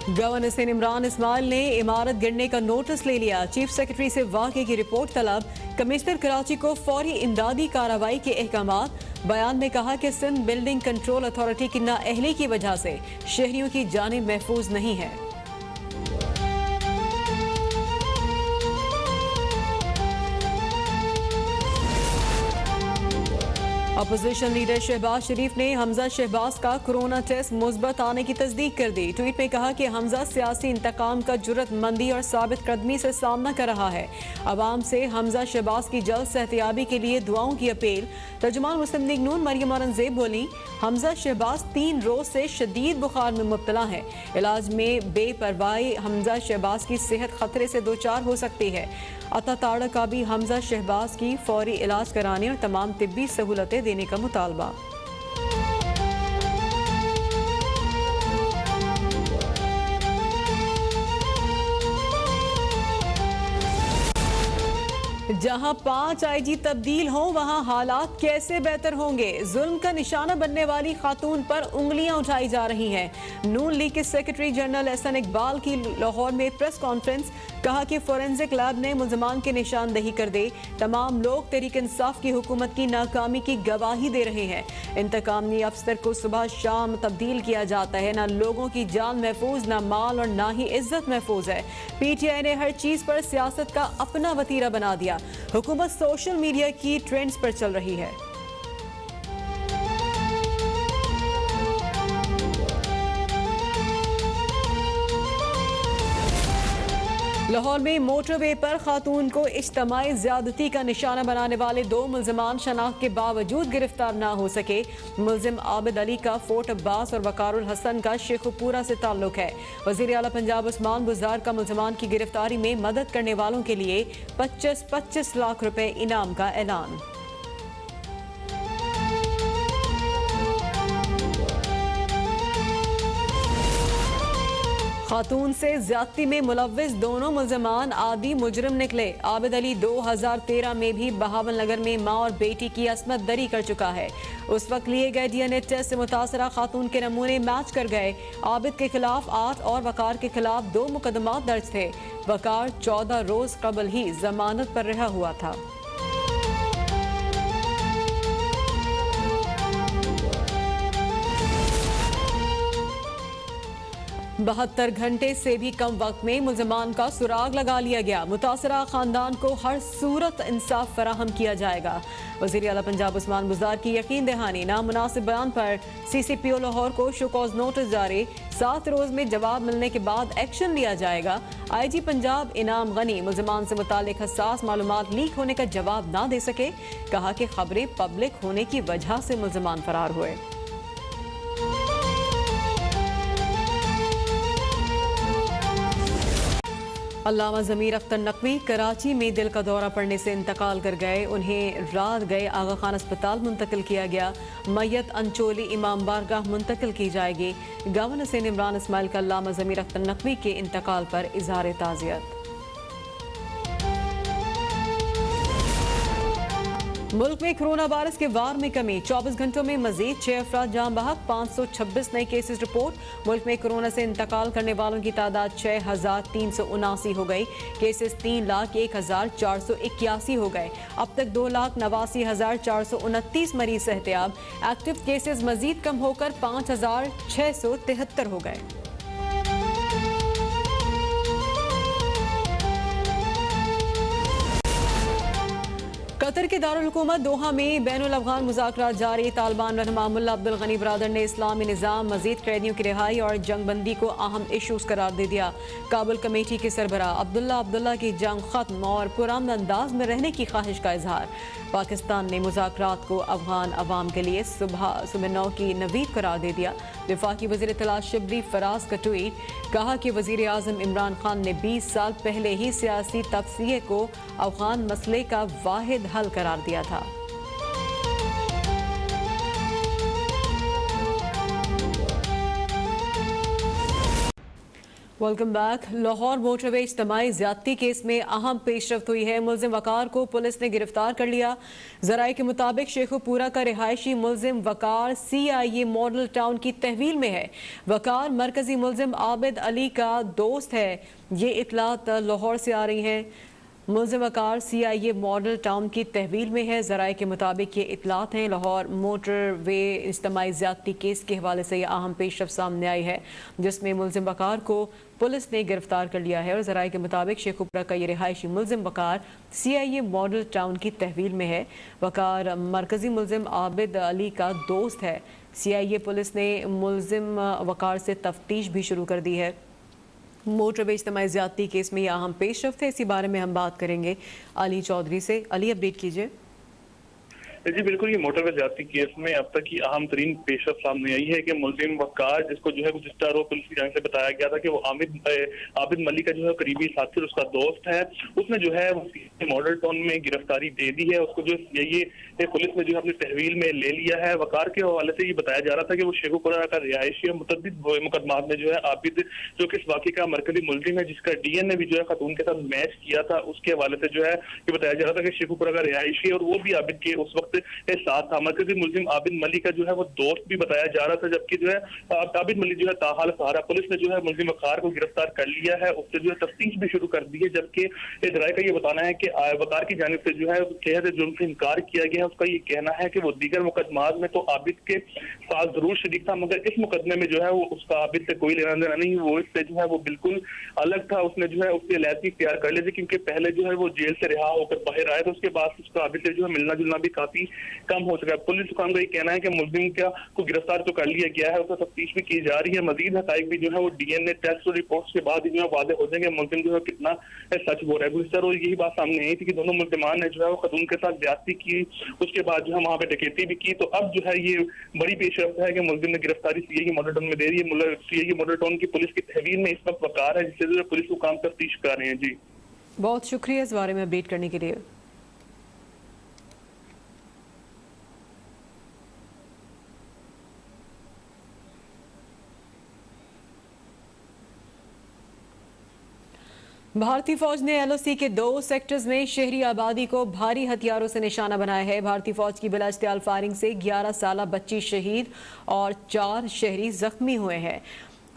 Governor Hasan Imran Ismail ने इमारत गिरने का नोटिस ले लिया। चीफ सेक्रेटरी से वाक़े की रिपोर्ट तलब। कमिश्नर कराची को फौरी इमदादी कार्रवाई के अहकामात। बयान में कहा कि सिंध बिल्डिंग कंट्रोल अथॉरिटी की नाअहली की वजह से शहरियों की जानें महफूज नहीं है। अपोजिशन लीडर शहबाज शरीफ ने हमजा शहबाज का कोरोना टेस्ट मुस्बत आने की तस्दीक कर दी। ट्वीट में कहा कि हमजा सियासी इंतकाम का जुर्रतमंदी और साबित कदमी से सामना कर रहा है। अवाम से हमजा शहबाज की जल्द सेहतियाबी के लिए दुआओं की अपील। तर्जुमान मुस्लिम लीग नून मरियम औरंगजेब बोली, हमजा शहबाज 3 रोज से शदीद बुखार में मुब्तला है। इलाज में बेपरवाही हमजा शहबाज की सेहत खतरे से दोचार हो सकती है। अता ताड़ा का भी हमजा शहबाज की फौरी इलाज कराने और तमाम तिब्बी सहूलतें देने का मुतालबा। जहां 5 आईजी तब्दील हों वहां हालात कैसे बेहतर होंगे। जुल्म का निशाना बनने वाली खातून पर उंगलियां उठाई जा रही हैं। नून लीग के सेक्रेटरी जनरल एहसन इकबाल की लाहौर में प्रेस कॉन्फ्रेंस। कहा कि फोरेंसिक लैब ने मुल्जमान की निशानदही कर दे। तमाम लोग तहरीक इंसाफ की हुकूमत की नाकामी की गवाही दे रहे हैं। इंतकामी अफसर को सुबह शाम तब्दील किया जाता है। ना लोगों की जान महफूज, ना माल और ना ही इज्जत महफूज है। पीटीआई ने हर चीज पर सियासत का अपना वतीरा बना दिया। हुकूमत सोशल मीडिया की ट्रेंड्स पर चल रही है। लाहौर में मोटरवे पर खातून को इज्तमाई ज्यादती का निशाना बनाने वाले 2 मुल्जिमान शनाख्त के बावजूद गिरफ्तार न हो सके। मुल्जिम आबिद अली का फोर्ट अब्बास और वकारुल हसन का शेखुपुरा से ताल्लुक है। वजीर आला पंजाब उस्मान बुज़दार का मुल्जिमान की गिरफ्तारी में मदद करने वालों के लिए 25 लाख रुपए इनाम का ऐलान। खातून से ज्यादती में मुलव्विस दोनों मुल्जिमान आदि मुजरिम निकले। आबिद अली 2013 में भी बहावल नगर में मां और बेटी की अस्मत दरी कर चुका है। उस वक्त लिए गए डीएनए टेस्ट से मुतासरा खातून के नमूने मैच कर गए। आबिद के खिलाफ 8 और वकार के खिलाफ 2 मुकदमात दर्ज थे। वकार 14 रोज कबल ही जमानत पर रिहा हुआ था। 72 घंटे से भी कम वक्त में मुल्जिमान का सुराग लगा लिया गया। मुतासरा खानदान को हर सूरत इंसाफ फराहम किया जाएगा। वज़ीर आला पंजाब उस्मान बुज़दार की यकीन दहानी। नामुनासिब बयान पर CCPO लाहौर को शो कॉज नोटिस जारी। 7 रोज में जवाब मिलने के बाद एक्शन लिया जाएगा। IG पंजाब इनाम गनी मुल्जिमान से मुतालिक हसास मालूमात लीक होने का जवाब ना दे सके। कहा कि खबरें पब्लिक होने की वजह से मुल्जिमान फरार हुए। अल्लामा ज़मीर अख्तर नकवी कराची में दिल का दौरा पड़ने से इंतकाल कर गए। उन्हें रात गए आगा खान अस्पताल मुंतकिल किया गया। मैयत अंचोली इमाम बारगाह मुंतकिल की जाएगी। गवर्नर हसन इमरान इस्माइल का अल्लामा ज़मीर अख्तर नकवी के इंतकाल पर इजहार ताज़ियत। मुल्क में कोरोना वायरस के वार में कमी। 24 घंटों में मजीद 6 अफराद जान बहक। 526 नए केसेस रिपोर्ट। मुल्क में कोरोना से इंतकाल करने वालों की तादाद 6379 हो गई। केसेस 3,01,481 हो गए। अब तक 2,89,429 मरीज सेहतियाब। एक्टिव केसेस मजीद कम होकर 5,673 हो गए। कतर के दारुल हुकूमत दोहा में बैनुल अफ़गान मुज़ाकरात जारी। तालिबान रहनुमा मुल्ला अब्दुल गनी बरादर ने इस्लामी निज़ाम, मज़ीद कैदियों की रिहाई और जंगबंदी को अहम इशूज़ करार दे दिया। काबुल कमेटी के सरबराह अब्दुल्ला की जंग खत्म और पुरअमन अंदाज में रहने की ख्वाहिश का इजहार। पाकिस्तान ने मुज़ाकरात को अफ़गान अवाम के लिए सुबह 9 की नवीद करार दे दिया। वफाकी वज़ीर इत्तलात शिबली फराज का ट्वीट। कहा कि वज़ीर आज़म इमरान खान ने 20 साल पहले ही सियासी तफसीह को अफ़गान मसले का वाहिद हल करार दिया था। Welcome back. लाहौर मोटरवे इज्तिमाई ज्यादती केस में अहम पेशरफ्त हुई है। मुलजिम वकार को पुलिस ने गिरफ्तार कर लिया। जराये के मुताबिक शेखुपुरा का रिहायशी मुलजिम वकार CIA मॉडल टाउन की तहवील में है। वकार मरकजी मुलजिम आबिद अली का दोस्त है। ये इतलात लाहौर से आ रही हैं। मुलजिम वकार CIA मॉडल टाउन की तहवील में है। जराये के मुताबिक ये इतलात हैं। लाहौर मोटर वे इज्तिमाई ज्यादती केस के हवाले से यह अहम पेशरफ्त सामने आई है, जिसमें मुलजिम वकार को पुलिस ने गिरफ्तार कर लिया है। और जराये के मुताबिक शेखुपुरा का ये रिहायशी मुलजिम वकार CIA मॉडल टाउन की तहवील में है। वकार मरकजी मुलजिम आबिद अली का दोस्त है। CIA पुलिस ने मुलजिम वकार से तफ्तीश भी शुरू कर दी है। मोटरवे इज्तिमाई ज्यादती केस में यह अहम पेशरफ्त है। इसी बारे में हम बात करेंगे अली चौधरी से। अली, अपडेट कीजिए। जी बिल्कुल, ये मोटरवे ज्यादती केस में अब तक की अहम तरीन पेशरफ्त सामने आई है कि मुलजिम वकार, जिसको जो है कुछ आरोप पुलिस की जानिब से बताया गया था कि वो आबिद मलिक का जो है करीबी साथी और उसका दोस्त है, उसने जो है मॉडल टाउन में गिरफ्तारी दे दी है। उसको जो ये पुलिस ने जो है अपनी तहवील में ले लिया है। वकार के हवाले से ये बताया जा रहा था कि वो शेखुपुरा का रिहायशी मुतअद्दिद मुकदमात में जो है आबिद, जो कि इस वाक़े का मरकजी मुलजिम है, जिसका DNA भी जो है खातून के साथ मैच किया था, उसके हवाले से जो है ये बताया जा रहा था कि शेखुपुरा का रिहायशी और वो भी आबिद के उस वक्त साथ था। मरकजी मुलजिम आबिद मलिक का जो है वो दोस्त भी बताया जा रहा था, जबकि जो है आबिद मलिक जो है ताहाल सहारा। पुलिस ने जो है मुलजिम वकार को गिरफ्तार कर लिया है, उससे जो है तफ्तीश भी शुरू कर दी है। जबकि इजराइल का ये बताना है कि वकार की जानिब से जो है सेहत जुर्म से इनकार किया गया है। उसका ये कहना है कि वो दीगर मुकदमात में तो आबिद के साथ जरूर शरीक था, मगर इस मुकदमे में जो है वो उसका आबिद से कोई लेना देना नहीं, वो इससे जो है वो बिल्कुल अलग था। उसने जो है उससे अलहदगी इख्तियार कर ली थी, क्योंकि पहले जो है वो जेल से रिहा होकर बाहर आया, तो उसके बाद उसका आबिद से जो है मिलना जुलना भी काफी कम हो सका। पुलिस हुकाम का ये कहना है कि मुलजिम को गिरफ्तार तो कर लिया गया है, उसका तफ्तीश भी की जा रही है। मजीद हकाइक भी जो है वो DNA टेस्ट और रिपोर्ट्स के बाद जो है वादे हो जाएंगे मुलजिम जो है कितना सच बोल रहा है। गुज़श्ता रोज यही बात सामने आई थी कि दोनों मुलजिमान ने जो है वो खातून के साथ ज्यादती की, उसके बाद जो है वहाँ पे डकैती भी की। तो अब जो है ये बड़ी पेशरफ्त है कि मुलजिम ने गिरफ्तारी CIA मॉडल टाउन में दे रही है। CIA मॉडल टाउन की पुलिस की तहवील में इस वक्त वकार है, जिससे जो पुलिस हुकाम तफ्तीश कर रहे हैं। जी बहुत शुक्रिया इस बारे में अपडेट करने के लिए। भारतीय फौज ने LOC के 2 सेक्टर्स में शहरी आबादी को भारी हथियारों से निशाना बनाया है। भारतीय फौज की बिलाइश्तियाल फायरिंग से 11 साला बच्ची शहीद और 4 शहरी जख्मी हुए हैं।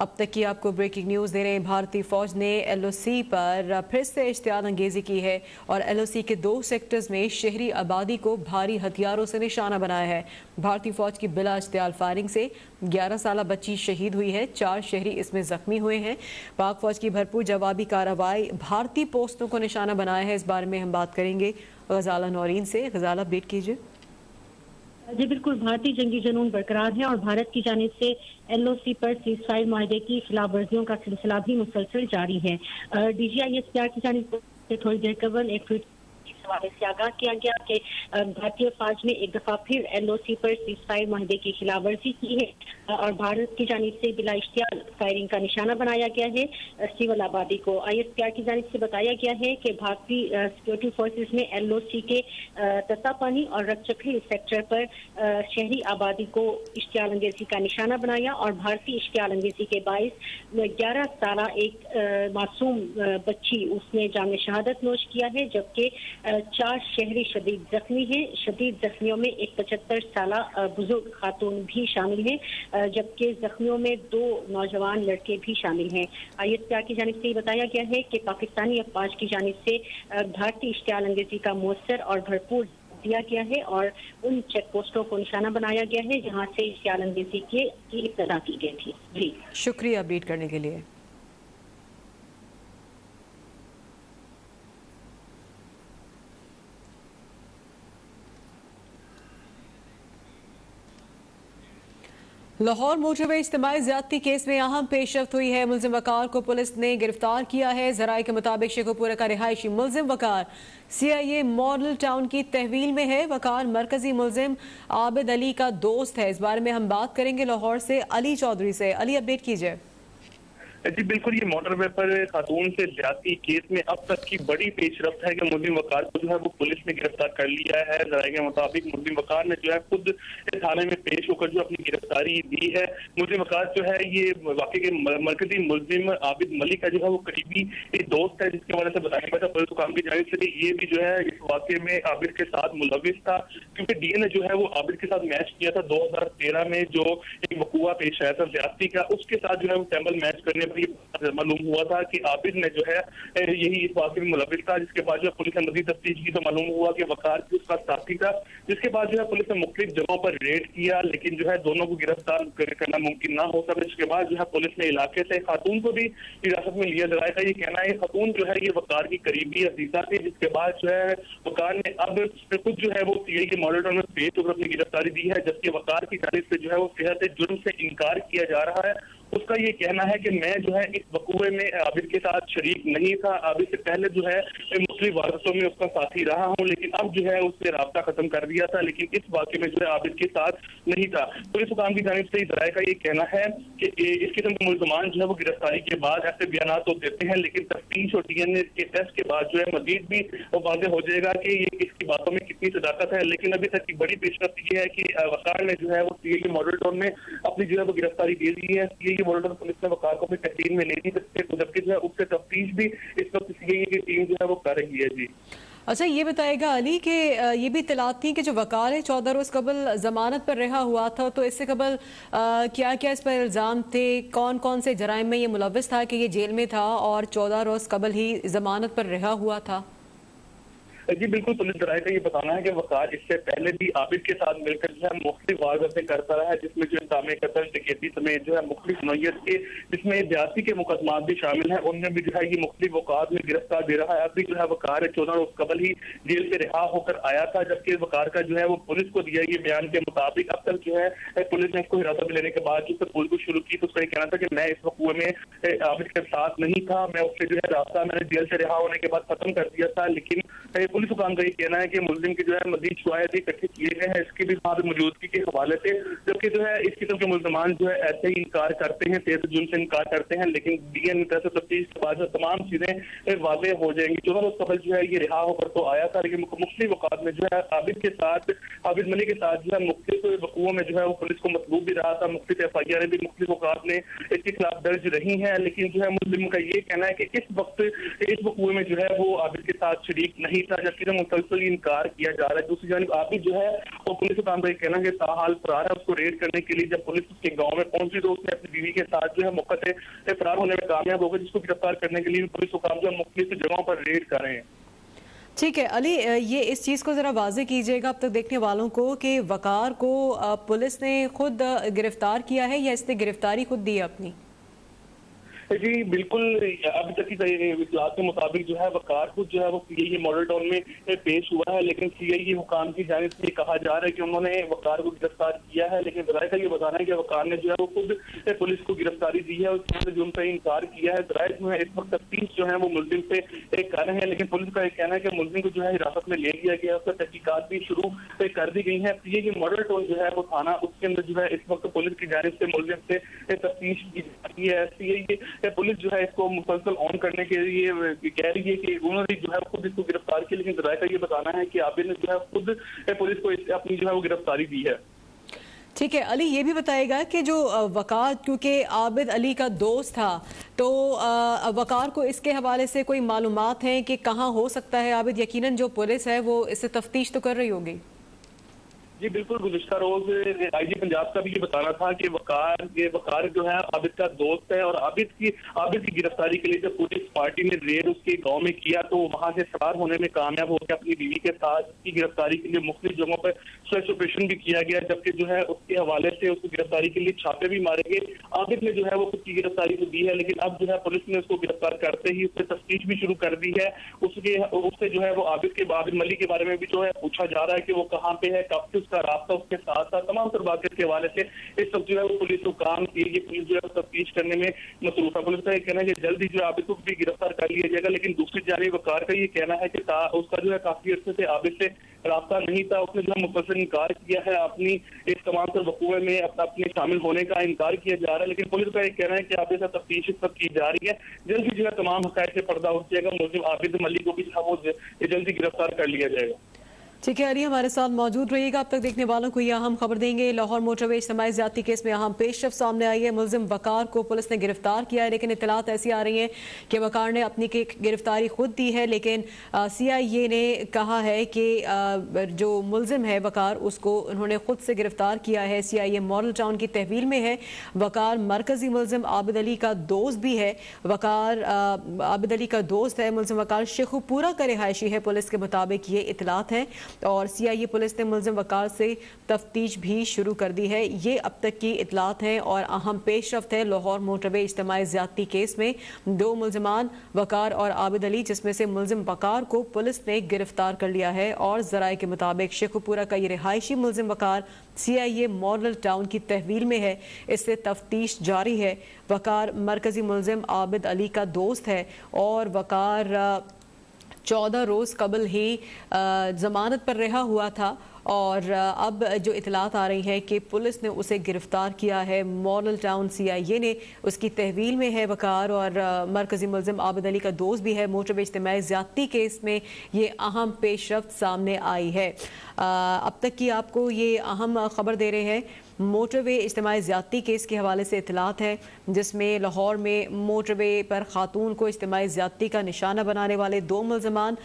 अब तक की आपको ब्रेकिंग न्यूज़ दे रहे हैं। भारतीय फौज ने LOC पर फिर से इश्तियाल अंगेजी की है और LOC के 2 सेक्टर्स में शहरी आबादी को भारी हथियारों से निशाना बनाया है। भारतीय फौज की बिला इश्तियाल फायरिंग से 11 साला बच्ची शहीद हुई है, 4 शहरी इसमें जख्मी हुए हैं। पाक फौज की भरपूर जवाबी कार्रवाई भारतीय पोस्टों को निशाना बनाया है। इस बारे में हम बात करेंगे गजाला नौरीन से। गजाला, अपडेट कीजिए। जी बिल्कुल, भारतीय जंगी जुनून बरकरार है और भारत की जानिब से LOC पर सीज़फायर माहदे की खिलाफ वर्जियों का सिलसिला भी मुसलसल जारी है। DGI SPR की जानिब से थोड़ी देर कबल एक ट्वीट हवाले से आगाह किया गया कि भारतीय फौज ने एक दफा फिर LOC पर सीज़फायर माहदे की खिलाफ वर्जी की है और भारत की जानिब से बिला इश्तियाल फायरिंग का निशाना बनाया गया है सिविल आबादी को। ISPR की जानिब से बताया गया है कि भारतीय सिक्योरिटी फोर्सेस ने LOC के तत्तापानी और रक्चखली सेक्टर पर शहरी आबादी को इश्तियाल अंगेजी का निशाना बनाया और भारतीय इश्तियाल अंगेजी के बाइस 11 साला एक मासूम बच्ची उसने जाम शहादत नोश किया है, जबकि 4 शहरी शदीद जख्मी हैं। शदीद जख्मियों में एक 75 साला बुजुर्ग खातून भी शामिल हैं, जबकि जख्मियों में 2 नौजवान लड़के भी शामिल हैं। ISPR की जानिब से ये बताया गया है कि पाकिस्तानी अफवाज की जानिब से भारतीय इश्तियाल अंगेजी का मौसर और भरपूर दिया गया है और उन चेक पोस्टों को निशाना बनाया गया है जहां से इश्तियाल अंगेजी की इब्तिदा की गई थी। जी शुक्रिया अपडेट करने के लिए। लाहौर मोटरवे इज्तिमाई ज्यादती केस में अहम पेशरफ्त हुई है। मुलजिम वकार को पुलिस ने गिरफ्तार किया है। जराये के मुताबिक शेखुपुरा का रिहायशी मुलजिम वकार CIA मॉडल टाउन की तहवील में है। वकार मरकजी मुलजिम आबिद अली का दोस्त है। इस बारे में हम बात करेंगे लाहौर से अली चौधरी से। अली, अपडेट कीजिए। जी बिल्कुल, ये मोटरवे पर खातून से ज्यादती केस में अब तक की बड़ी पेशरफ्त है कि मुल्जिम वकार को जो है वो पुलिस ने गिरफ्तार कर लिया है। जराये के मुताबिक मुल्जिम वकार ने जो है खुद थाने में पेश होकर जो अपनी गिरफ्तारी दी है। मुल्जिम वकार जो है ये वाकई के मरकजी मुल्जिम आबिद मलिक का जो है वो करीबी एक दोस्त है, जिसके वजह से बताया गया था पुलिस हुकाम की जानिब से ये भी जो है इस वाकये में आबिद के साथ मुलविस था, क्योंकि डीएनए जो है वो आबिद के साथ मैच किया था 2013 में जो एक वकूआ पेश आया था ज्यादती का, उसके साथ जो है वो सैंपल मैच करने मालूम हुआ था कि आबिद ने जो है यही इस वाकये में मुलविस था। जिसके बाद जो पुलिस ने मजीद तफ्तीश की तो मालूम हुआ कि वकार भी उसका साथी था। जिसके बाद जो है पुलिस ने मुख्तलिफ जगहों पर रेड किया, लेकिन जो है दोनों को गिरफ्तार करना मुमकिन ना हो सका। जिसके बाद जो है पुलिस ने इलाके से खातून को भी हिरासत में लिया। जराये का ये कहना है खातून जो है ये वकार की करीबी अजीजा थी। जिसके बाद जो है वकार ने अब खुद जो है वो सीआई के मॉडल टाउन में पेश होकर अपनी गिरफ्तारी दी है, जबकि वकार की जानिब से जो है वो सेहत जुर्म से इनकार किया जा रहा है। उसका ये कहना है कि मैं जो है इस वकूए में आबिद के साथ शरीक नहीं था, आबिद से पहले जो है मुख्तलिफ वारसों में उसका साथी रहा हूँ, लेकिन अब जो है उससे राब्ता खत्म कर दिया था, लेकिन इस वाकये में जो है आबिद के साथ नहीं था। पुलिस हुकाम की जानिब से जराये का ये कहना है कि इस किस्म के मुल्ज़मान जो है वो गिरफ्तारी के बाद ऐसे बयान तो देते हैं, लेकिन तफ्तीश और डीएनए के टेस्ट के बाद जो है मजीद भी वाज़ेह हो जाएगा कि ये इसकी बातों में कितनी सदाकत है। लेकिन अभी तक की बड़ी पेशरफ्त ये है कि वकार ने जो है वो सीआई मॉडल टाउन में अपनी जो है वो गिरफ्तारी दे दी है। सीआई मॉडल टाउन पुलिस ने वकार को अपनी तहसील में ले ली, जबकि जो है उससे तफ्तीश भी इस वक्त सीआई की टीम जो है वो कर रही है। जी अच्छा, ये बताएगा अली कि ये भी इत्तलात थी कि जो वकार है 14 रोज़ कबल जमानत पर रहा हुआ था, तो इससे कबल क्या क्या इस पर इल्ज़ाम थे, कौन कौन से जराइम में ये मुलव्विस था कि ये जेल में था और 14 रोज़ कबल ही जमानत पर रहा हुआ था? जी बिल्कुल, पुलिस जराये का ये बताना है कि वकार इससे पहले भी आबिद के साथ मिलकर जो है मुख्तलिफ वारदातें करता रहा है, जिसमें जो इंतजाम कत्ल डकैती समेत जो है मुख्तलिफ नौयत के जिसमें ज्यादती के मुकदमात भी शामिल हैं, उनमें भी जो है ये मुख्तलिफ औकात में गिरफ्तार दे रहा है। अभी जो है वकार 14 रोज कबल ही जेल से रिहा होकर आया था, जबकि वकार का जो है वो पुलिस को दिया ये बयान के मुताबिक अब तक जो है पुलिस ने इसको हिरासत में लेने के बाद जिससे पुलिस को शुरू की तो उसका कहना था कि मैं इस वकूए में आबिद के साथ नहीं था, मैं उससे जो है रास्ता मैंने जेल से रिहा होने के बाद खत्म कर दिया था। लेकिन पुलिस हुकाम का ये कहना है कि मुल्जिम की जो है मजीद शवाहिद इकट्ठे किए गए हैं, इसकी भी वहाँ मौजूदगी के हवाले से, जबकि जो है इस किस्म के मुल्जमान जो है ऐसे ही इनकार करते हैं, तेज जुर्म से इनकार करते हैं, लेकिन डीएनए टेस्ट तफ्तीश के बाद तमाम चीजें वाज़ेह हो जाएंगी। 14 रोज कबल जो है ये रिहा होकर तो आया था, लेकिन मुख्तलिफ वक़ात में जो है आबिद के साथ आबिद मलिक के साथ जो है मुख्तलिफ वकूओं में जो है वो पुलिस को मतलूब भी रहा था, मुख्तलिफ एफआईआर भी मुख्तलिफ वक़ात में इसके खिलाफ दर्ज रही है। लेकिन जो है मुस्लिम का ये कहना है कि इस वक्त इस वकूए में जो है वो आबिद के साथ शरीक नहीं था, जबकि जो मुसलसल इनकार किया जा रहा है। दूसरी जानिब आबिद जो है वो पुलिस काम का कहना है कि ताहाल फरार है। उसको रेड करने के लिए जब पुलिस उसके गांव में पहुंची तो उसने अपनी बीवी के साथ जो है मौके से फरार होने में कामयाब हो गई, जिसको गिरफ्तार करने के लिए पुलिस काम जो है मुख्तलिफ जगहों पर रेड कर रहे हैं। ठीक है अली, ये इस चीज़ को ज़रा वाज़ेह कीजिएगा अब तक देखने वालों को कि वकार को पुलिस ने खुद गिरफ्तार किया है या इसने गिरफ्तारी खुद दी है अपनी? जी बिल्कुल, अभी तक की इतलात के मुताबिक जो है वकार खुद जो है वो सीआई मॉडल टाउन में पेश हुआ है, लेकिन सीआई हुकाम की जानिब से कहा जा रहा है कि उन्होंने वकार को गिरफ्तार किया है। लेकिन जराये का ये बताना है कि वकार ने जो है वो खुद पुलिस को गिरफ्तारी दी है, उसने जुर्म से इनकार किया है। जराये जो है इस वक्त तफ्तीश जो है वो मुल्जिम से कर रहे हैं, लेकिन पुलिस का एक कहना है कि मुल्जिम को जो है हिरासत में ले लिया गया, उसका तहकीकात भी शुरू कर दी गई है। सीआई मॉडल टाउन जो है वो थाना, उसके अंदर जो है इस वक्त पुलिस की जानिब से मुल्जिम से तफ्तीश की जा रही है। सीआई पुलिस जो है इसको मुसलसल ऑन करने के लिए कह रही है कि उन्होंने जो है खुद इसको गिरफ्तार किया, लेकिन जराये का ये बताना है कि आबिद ने जो है खुद पुलिस को अपनी जो है वो गिरफ्तारी दी है। ठीक है अली, ये भी बताएगा कि जो वकार क्योंकि आबिद अली का दोस्त था, तो वकार को इसके हवाले से कोई मालूमात हैं कि कहाँ हो सकता है आबिद? यकीनन जो पुलिस है वो इससे तफ्तीश तो कर रही होगी। जी बिल्कुल, गुज़िश्ता रोज आईजी पंजाब का भी ये बताना था कि वकार जो है आबिद का दोस्त है और आबिद की गिरफ्तारी के लिए जब पुलिस पार्टी ने रेड उसके गांव में किया तो वहां से फरार होने में कामयाब हो गया अपनी बीवी के साथ। उसकी गिरफ्तारी के लिए मुख्तलिफ जगहों पर सर्च ऑपरेशन भी किया गया, जबकि जो है उसके हवाले से उसकी गिरफ्तारी के लिए छापे भी मारे गए। आबिद ने जो है वो खुद की गिरफ्तारी को दी है, लेकिन अब जो है पुलिस ने उसको गिरफ्तार करते ही उससे तफ्तीश भी शुरू कर दी है। उससे जो है वो आबिद मलिक के बारे में भी जो है पूछा जा रहा है कि वो कहाँ पे है, कब से उसका रास्ता उसके साथ साथ तमाम तर वाक़ियात के हवाले से इस वक्त जो है वो पुलिस को काम की, ये पुलिस जो है तफ्तीश करने में मसरूफ है। पुलिस का ये कहना है कि जल्द ही जो आबिद को भी गिरफ्तार कर लिया जाएगा, लेकिन दूसरी जानिब वकार का ये कहना है कि उसका जो है काफी अर्से से आबिद से रास्ता नहीं था, उसने जो है मुफस्सिल इनकार किया है, अपनी इस तमाम तर वक़ूए में अपने शामिल होने का इनकार किया जा रहा है। लेकिन पुलिस का ये कहना है कि आबिद से तफ्तीश इस वक्त की जा रही है, जल्द ही जो है तमाम हक़ाइक़ से पर्दा उठ जाएगा, मुलजिम आबिद मलिक को भी वो जल्दी गिरफ्तार कर लिया जाएगा। ठीक है अली, हमारे साथ मौजूद रहिएगा। अब तक देखने वालों को यह अहम खबर देंगे। लाहौर मोटरवे इज्तिमाई ज़्यादती केस में अहम पेशरफ सामने आई है। मुलजिम वकार को पुलिस ने गिरफ्तार किया है, लेकिन इत्तलात ऐसी आ रही हैं कि वकार ने अपनी गिरफ्तारी खुद दी है, लेकिन CIA ने कहा है कि जो मुलजिम है वकार, उसको उन्होंने खुद से गिरफ्तार किया है। CIA मॉडल टाउन की तहवील में है। वकार मरकजी मुलजिम आबिद अली का दोस्त भी है। वकार आबिद अली का दोस्त है। मुलजिम वकार शेखुपुरा का रिहायशी है, पुलिस के मुताबिक ये इत्तलात हैं, और CIA पुलिस ने मुलजिम वकार से तफ्तीश भी शुरू कर दी है। ये अब तक की इत्तलात हैं और अहम पेशरफ्त है लाहौर मोटरवे इज्तिमाई ज़्यादती केस में। 2 मुलजमान वकार और आबिद अली, जिसमें से मुलजिम वकार को पुलिस ने गिरफ्तार कर लिया है, और ज़राए के मुताबिक शेखुपुरा का ये रिहायशी मुलजिम वकार CIA मॉडल टाउन की तहवील में है। इससे तफ्तीश जारी है। वकार मरकजी मुलजिम आबिद अली का दोस्त है, और वकार 14 रोज़ कबल ही ज़मानत पर रिहा हुआ था, और अब जो इतलात आ रही है कि पुलिस ने उसे गिरफ्तार किया है। मॉडल टाउन CIA ने उसकी तहवील में है वकार, और मरकजी मुलजिम आबिद अली का दोस्त भी है। मोटरवे इज्तिमाई ज़्यादती केस में ये अहम पेशरफ्त सामने आई है। अब तक की आपको ये अहम खबर दे रहे हैं। मोटरवे इज्तिमाई ज़्यादती केस के हवाले से इतलात है, जिसमें लाहौर में मोटरवे पर खातून को इज्तिमाई ज़्यादती का निशाना बनाने वाले 2 मुलजमान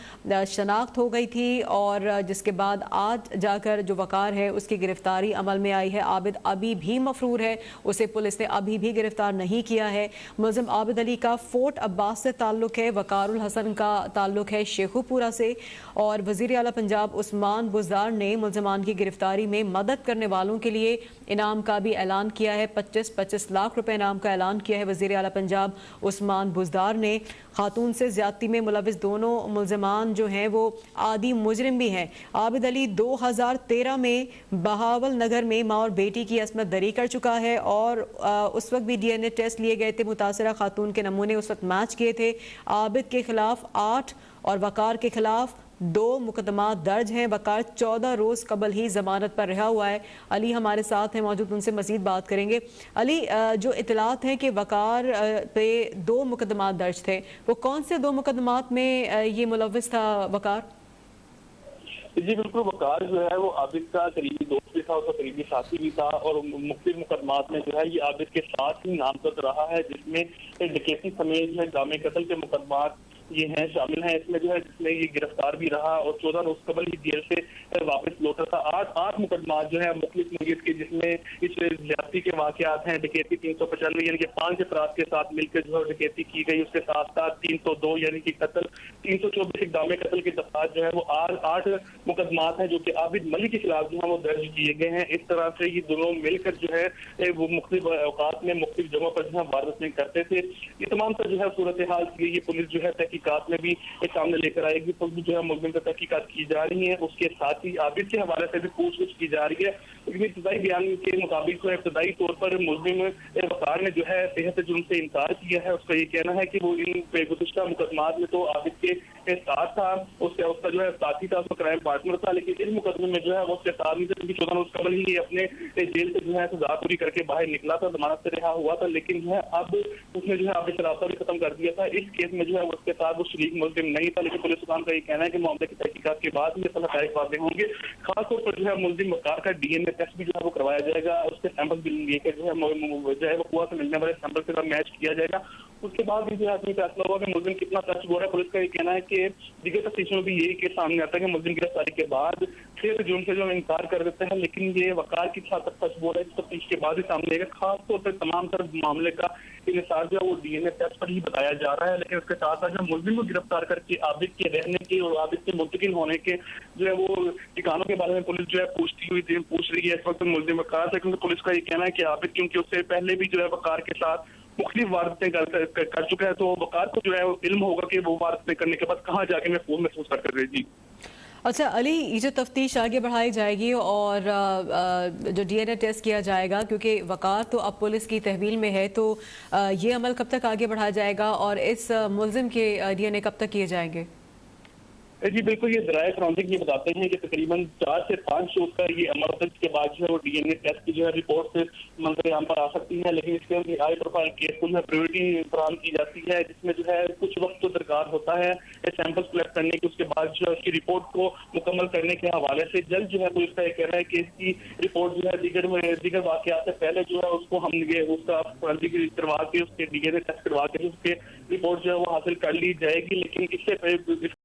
शनाख्त हो गई थी, और जिसके बाद आज जाकर जो वकार है उसकी गिरफ्तारी अमल में आई है। आबिद अभी भी मफरूर है, उसे पुलिस ने अभी भी गिरफ्तार नहीं किया है। मुलजिम आबिद अली का फोर्ट अब्बास से ताल्लुक़ है, वकारुल हसन का ताल्लुक़ है शेखुपुरा से, और वज़ीर आला पंजाब उस्मान बुज़दार ने मुलजमान की गिरफ्तारी में मदद करने वालों के लिए इनाम का भी ऐलान किया है। 25-25 लाख रुपए इनाम का ऐलान किया है वज़ीर आला पंजाब उस्मान बुज़दार ने। खातून से ज़्यादती में मुलविस दोनों मुलजमान जो हैं वो आदी मुजरिम भी हैं। आबिद अली 2013 में बहावल नगर में माँ और बेटी की असमत दरी कर चुका है, और उस वक्त भी DNA टेस्ट लिए गए थे। मुतासरा खातून के नमूने उस वक्त मैच किए थे। आबिद के खिलाफ 8 और वकार के खिलाफ 2 मुकदमा दर्ज हैं। वकार 14 रोज़ कबल ही ज़मानत पर रहा हुआ है। अली हमारे साथ हैं मौजूद, उनसे मज़ीद बात करेंगे। अली, जो इतलात हैं कि वकार पे 2 मुकदमा दर्ज थे, वो कौन से 2 मुकदमात में ये मुलविस था वकार? जी बिल्कुल, वकार जो है वो आबिद का करीबी दोस्त भी था, उसका करीबी साथी भी था, और मुख्तलिफ मुकदमात में जो है ये आबिद के साथ ही नामजद रहा है, जिसमें डकैती समेत जो है जामे कत्ल के मुकदमात ये हैं शामिल हैं। इसमें जो है जिसमें ये गिरफ्तार भी रहा और 14 रोज कबल ही जेल से वापस लौटा था। 8 मुकदमा जो है मुख्तलिफ नोयत के, जिसमें इस ज्यादती के वाकयात हैं। डकैती 395 यानी कि 5 अफराद के साथ मिलकर जो है डकैती की गई, उसके साथ साथ 302 यानी कि कत्ल, 324 इक़दाम कत्ल के दफात जो है वो 8 मुकदमात हैं जो कि आबिद मलिक के खिलाफ जो है वो दर्ज किए गए हैं। इस तरह से ये दोनों मिलकर जो है वो मुख्तलिफ औकात में मुख्तलिफ जगहों पर जो है वारदातें करते थे। ये तमाम तर जो है सूरत हाल की ये पुलिस जो है तहकीकात में भी सामने लेकर आएगी। तो जो है मुलजिम पर तहकीकात की जा रही है, उसके साथ ही आबिद के हवाले से भी पूछताछ की जा रही है। लेकिन इब्तदाई बयान के मुताबिक तो इब्तदाई तौर पर मुलजिम वकार ने जो है सेहत जुर्म से इनकार किया है। उसका ये कहना है कि वो इन गुज़िश्ता मुकदमात में तो आबिद के साथ था, उसका जो है साथी था, उसका क्राइम पार्टनर था, लेकिन इस मुकदमे में जो है वो उसके साथ 14 रोज कबल ही अपने जेल से जो है सजा पूरी करके बाहर निकला था, जमानत से रिहा हुआ था। लेकिन जो है अब उसने जो है आबिद से राब्ता भी खत्म कर दिया था। इस केस में जो है उसके साथ वो शरीक मुलजिम नहीं था, लेकिन पुलिस सुबहान का ये कहना है कि मामले की तहकीकात के बाद ये सब हक़ाइक़ वाज़ेह होंगे। खासतौर पर जो है मुलजिम वकार का DNA टेस्ट भी जो है वो करवाया जाएगा, उसके सैंपल भी लेकर जो है वो कुआं से मिलने वाले सैंपल के साथ मैच किया जाएगा। उसके बाद भी जो है आदमी फैसला होगा कि मुलजिम कितना सच बोल रहा है। पुलिस का ये कहना है कि दिगर तफ्तीशों में भी यही केस सामने आता है कि मुलजिम गिरफ्तारी के बाद फिर जुर्म से जो इनकार कर देते हैं, लेकिन ये वकार की साथ सच बोल रहा है, इस तफ्तीश के बाद ही सामने आएगा। खासतौर पर तमाम तरह मामले का इंसार जो है वो DNA टेस्ट पर ही बताया जा रहा है। लेकिन उसके साथ साथ जो मुलजिम को गिरफ्तार करके आबिद के रहने के और आबिद के मुंतकिल होने के जो है वो ठिकानों के बारे में पुलिस जो है पूछ रही है इस वक्त मुलजिम वकार से, क्योंकि पुलिस का ये कहना है कि आबिद क्योंकि उससे पहले भी जो है वकार के साथ मुख्तलिफ वारदातें कर चुका है, तो वकार को जो है इल्म होगा कि वो वारदातें करने के बाद कहाँ जाके महफूज महसूस कर रहे। जी अच्छा अली, ये जो तफ्तीश आगे बढ़ाई जाएगी और जो डीएनए टेस्ट किया जाएगा, क्योंकि वकार तो अब पुलिस की तहवील में है, तो ये अमल कब तक आगे बढ़ाया जाएगा और इस मुलजिम के डीएनए कब तक किए जाएंगे? जी बिल्कुल, ये ज़राए फरांसिक ये बताते हैं कि तकरीबन 4 से 5 शोध का ये अमल होता है, जिसके बाद जो है वो डीएनए टेस्ट की जो है रिपोर्ट से मंजर आम पर आ सकती है। लेकिन इसके अंदर हाई प्रोफाइल केस को जो है प्रायोरिटी फराहम की जाती है, जिसमें जो है कुछ वक्त तो दरकार होता है सैंपल्स कलेक्ट करने की। उसके बाद जो है उसकी रिपोर्ट को मुकम्मल करने के हवाले से जल्द जो है पुलिस का ये कह रहा है कि इसकी रिपोर्ट जो है दीगर वाक़यात से पहले जो है उसको हम ये उसका फॉरेंसिक करवा के उसके डीएनए टेस्ट करवा के उसके रिपोर्ट जो है वो हासिल कर ली जाएगी। लेकिन इससे